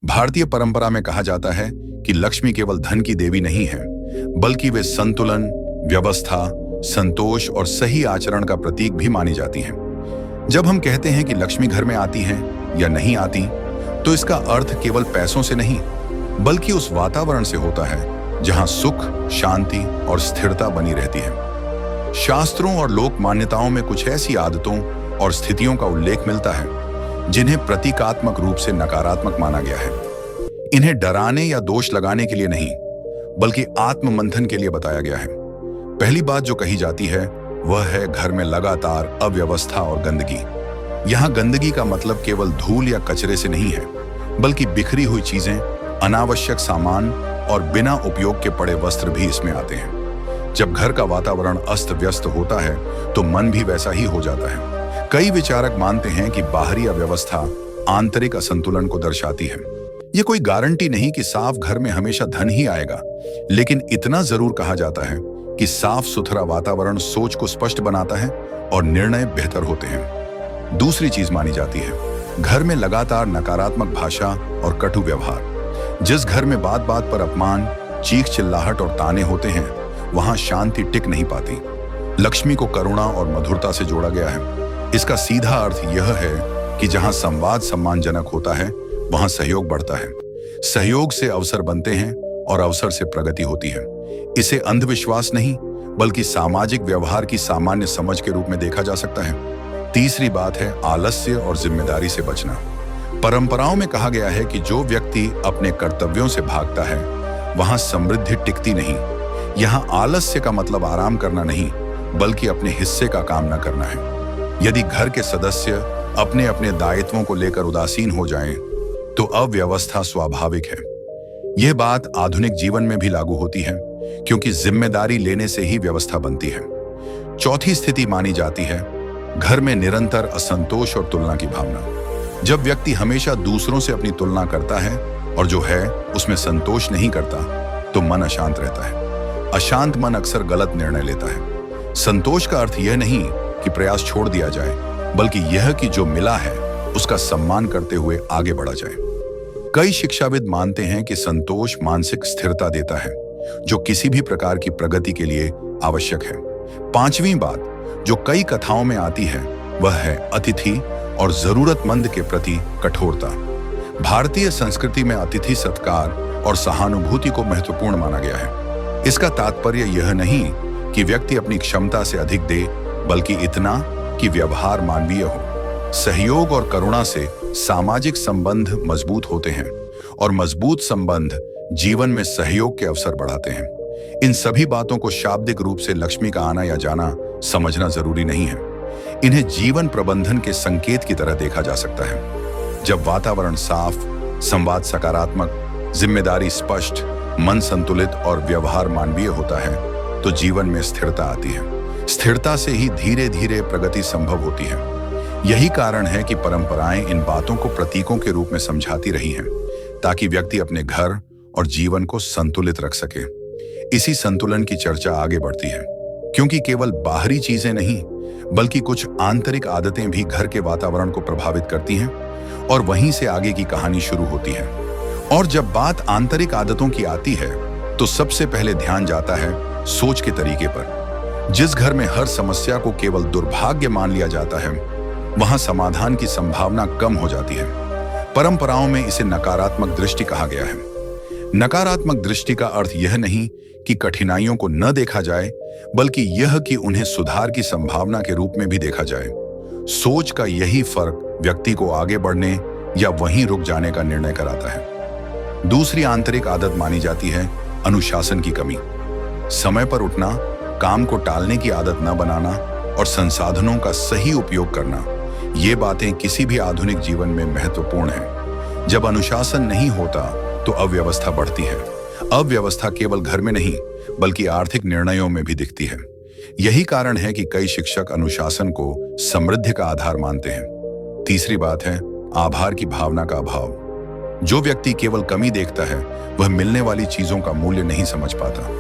भारतीय परंपरा में कहा जाता है कि लक्ष्मी केवल धन की देवी नहीं है, बल्कि वे संतुलन, व्यवस्था, संतोष और सही आचरण का प्रतीक भी मानी जाती हैं। जब हम कहते हैं कि लक्ष्मी घर में आती हैं या नहीं आती, तो इसका अर्थ केवल पैसों से नहीं, बल्कि उस वातावरण से होता है जहां सुख, शांति और स्थिरता बनी रहती है। शास्त्रों और लोक मान्यताओं में कुछ ऐसी आदतों और स्थितियों का उल्लेख मिलता है जिन्हें प्रतीकात्मक रूप से नकारात्मक माना गया है। इन्हें डराने या दोष लगाने के लिए नहीं, बल्कि आत्ममंथन के लिए बताया गया है। पहली बात जो कही जाती है वह है घर में लगातार अव्यवस्था और गंदगी। यहाँ गंदगी का मतलब केवल धूल या कचरे से नहीं है, बल्कि बिखरी हुई चीजें, अनावश्यक सामान और बिना उपयोग के पड़े वस्त्र भी इसमें आते हैं। जब घर का वातावरण अस्त व्यस्त होता है तो मन भी वैसा ही हो जाता है। कई विचारक मानते हैं कि बाहरी अव्यवस्था आंतरिक असंतुलन को दर्शाती है। यह कोई गारंटी नहीं कि साफ घर में हमेशा धन ही आएगा, लेकिन इतना जरूर कहा जाता है कि साफ सुथरा वातावरण सोच को स्पष्ट बनाता है और निर्णय बेहतर होते हैं। दूसरी चीज मानी जाती है घर में लगातार नकारात्मक भाषा और कटु व्यवहार। जिस घर में बात बात पर अपमान, चीख चिल्लाहट और ताने होते हैं, वहां शांति टिक नहीं पाती। लक्ष्मी को करुणा और मधुरता से जोड़ा गया है। इसका सीधा अर्थ यह है कि जहां संवाद सम्मानजनक होता है, वहां सहयोग बढ़ता है। सहयोग से अवसर बनते हैं और अवसर से प्रगति होती है। इसे अंधविश्वास नहीं, बल्कि सामाजिक व्यवहार की सामान्य समझ के रूप में देखा जा सकता है। तीसरी बात है आलस्य और जिम्मेदारी से बचना। परंपराओं में कहा गया है कि जो व्यक्ति अपने कर्तव्यों से भागता है, वहां समृद्धि टिकती नहीं। यहाँ आलस्य का मतलब आराम करना नहीं, बल्कि अपने हिस्से का काम न करना है। यदि घर के सदस्य अपने अपने दायित्वों को लेकर उदासीन हो जाएं, तो अव्यवस्था स्वाभाविक है। यह बात आधुनिक जीवन में भी लागू होती है, क्योंकि जिम्मेदारी लेने से ही व्यवस्था बनती है। चौथी स्थिति मानी जाती है घर में निरंतर असंतोष और तुलना की भावना। जब व्यक्ति हमेशा दूसरों से अपनी तुलना करता है और जो है उसमें संतोष नहीं करता, तो मन अशांत रहता है। अशांत मन अक्सर गलत निर्णय लेता है। संतोष का अर्थ यह नहीं कि प्रयास छोड़ दिया जाए, बल्कि यह कि जो मिला है उसका सम्मान करते हुए आगे बढ़ा जाए। कई शिक्षाविद मानते हैं कि संतोष मानसिक स्थिरता देता है, जो किसी भी प्रकार की प्रगति के लिए आवश्यक है। पांचवी बात जो कई कथाओं में आती है वह है अतिथि और जरूरतमंद के प्रति कठोरता। भारतीय संस्कृति में अतिथि सत्कार और सहानुभूति को महत्वपूर्ण माना गया है। इसका तात्पर्य यह नहीं कि व्यक्ति अपनी क्षमता से अधिक दे, बल्कि इतना कि व्यवहार मानवीय हो। सहयोग और करुणा से सामाजिक संबंध मजबूत होते हैं और मजबूत संबंध जीवन में सहयोग के अवसर बढ़ाते हैं। इन सभी बातों को शाब्दिक रूप से लक्ष्मी का आना या जाना समझना जरूरी नहीं है। इन्हें जीवन प्रबंधन के संकेत की तरह देखा जा सकता है। जब वातावरण साफ, संवाद सकारात्मक, जिम्मेदारी स्पष्ट, मन संतुलित और व्यवहार मानवीय होता है, तो जीवन में स्थिरता आती है। स्थिरता से ही धीरे धीरे प्रगति संभव होती है। यही कारण है कि परंपराएं इन बातों को प्रतीकों के रूप में समझाती रही हैं, ताकि व्यक्ति अपने घर और जीवन को संतुलित रख सके। इसी संतुलन की चर्चा आगे बढ़ती है, क्योंकि केवल बाहरी चीजें नहीं, बल्कि कुछ आंतरिक आदतें भी घर के वातावरण को प्रभावित करती हैं और वहीं से आगे की कहानी शुरू होती है। और जब बात आंतरिक आदतों की आती है, तो सबसे पहले ध्यान जाता है सोच के तरीके पर। जिस घर में हर समस्या को केवल दुर्भाग्य मान लिया जाता है, वहां समाधान की संभावना कम हो जाती है। परंपराओं में इसे नकारात्मक दृष्टि कहा गया है। नकारात्मक दृष्टि का अर्थ यह नहीं कि कठिनाइयों को न देखा जाए, बल्कि यह कि उन्हें सुधार की संभावना के रूप में भी देखा जाए। सोच का यही फर्क व्यक्ति को आगे बढ़ने या वहीं रुक जाने का निर्णय कराता है। दूसरी आंतरिक आदत मानी जाती है अनुशासन की कमी। समय पर उठना, काम को टालने की आदत न बनाना और संसाधनों का सही उपयोग करना, ये बातें किसी भी आधुनिक जीवन में महत्वपूर्ण हैं। जब अनुशासन नहीं होता तो अव्यवस्था बढ़ती है। अव्यवस्था केवल घर में नहीं, बल्कि आर्थिक निर्णयों में भी दिखती है। यही कारण है कि कई शिक्षक अनुशासन को समृद्धि का आधार मानते हैं। तीसरी बात है आभार की भावना का अभाव। जो व्यक्ति केवल कमी देखता है, वह मिलने वाली चीजों का मूल्य नहीं समझ पाता।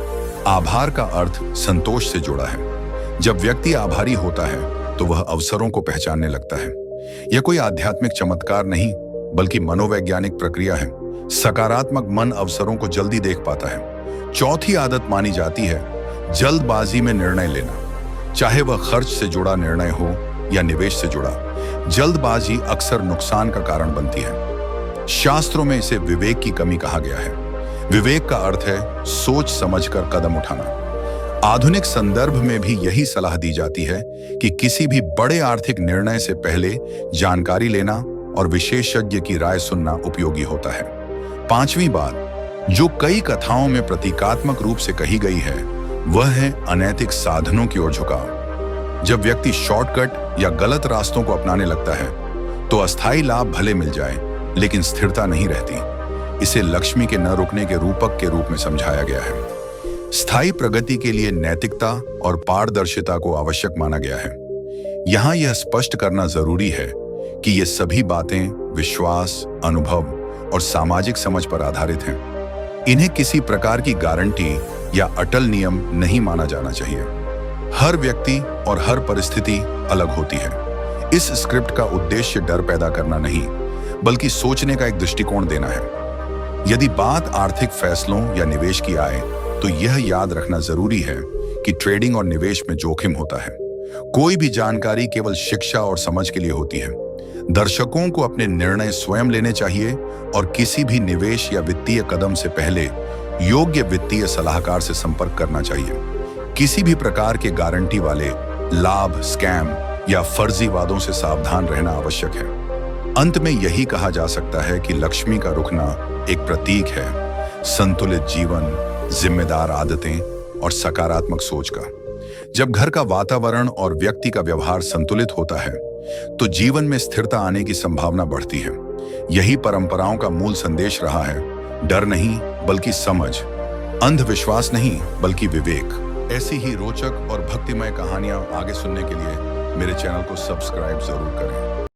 आभार का अर्थ संतोष से जुड़ा है। जब व्यक्ति आभारी होता है, तो वह अवसरों को पहचानने लगता है। यह कोई आध्यात्मिक चमत्कार नहीं, बल्कि मनोवैज्ञानिक प्रक्रिया है। सकारात्मक मन अवसरों को जल्दी देख पाता है। चौथी आदत मानी जाती है जल्दबाजी में निर्णय लेना, चाहे वह खर्च से जुड़ा निर्णय हो या निवेश से जुड़ा। जल्दबाजी अक्सर नुकसान का कारण बनती है। शास्त्रों में इसे विवेक की कमी कहा गया है। विवेक का अर्थ है सोच समझकर कदम उठाना। आधुनिक संदर्भ में भी यही सलाह दी जाती है कि किसी भी बड़े आर्थिक निर्णय से पहले जानकारी लेना और विशेषज्ञ की राय सुनना उपयोगी होता है। पांचवी बात जो कई कथाओं में प्रतीकात्मक रूप से कही गई है वह है अनैतिक साधनों की ओर झुकाव। जब व्यक्ति शॉर्टकट या गलत रास्तों को अपनाने लगता है तो अस्थायी लाभ भले मिल जाए लेकिन स्थिरता नहीं रहती। इसे लक्ष्मी के न रुकने के रूपक के रूप में समझाया गया है। स्थायी प्रगति के लिए नैतिकता और पारदर्शिता को आवश्यक माना गया है। यहां यह स्पष्ट करना जरूरी है कि ये सभी बातें विश्वास, अनुभव और सामाजिक समझ पर आधारित हैं। इन्हें किसी प्रकार की गारंटी या अटल नियम नहीं माना जाना चाहिए। हर व्यक्ति और हर परिस्थिति अलग होती है। इस स्क्रिप्ट का उद्देश्य डर पैदा करना नहीं, बल्कि सोचने का एक दृष्टिकोण देना है। यदि बात आर्थिक फैसलों या निवेश की आए तो यह याद रखना जरूरी है कि ट्रेडिंग और निवेश में जोखिम होता है। कोई भी जानकारी केवल शिक्षा और समझ के लिए होती है। दर्शकों को अपने निर्णय स्वयं लेने चाहिए और किसी भी निवेश या वित्तीय कदम से पहले योग्य वित्तीय सलाहकार से संपर्क करना चाहिए। किसी भी प्रकार के गारंटी वाले लाभ, स्कैम या फर्जी वादों से सावधान रहना आवश्यक है। अंत में यही कहा जा सकता है कि लक्ष्मी का रुकना एक प्रतीक है संतुलित जीवन, जिम्मेदार आदतें और सकारात्मक सोच का। जब घर का वातावरण और व्यक्ति का व्यवहार संतुलित होता है तो जीवन में स्थिरता आने की संभावना बढ़ती है। यही परंपराओं का मूल संदेश रहा है, डर नहीं बल्कि समझ, अंधविश्वास नहीं बल्कि विवेक। ऐसी ही रोचक और भक्तिमय कहानियां आगे सुनने के लिए मेरे चैनल को सब्सक्राइब जरूर करें।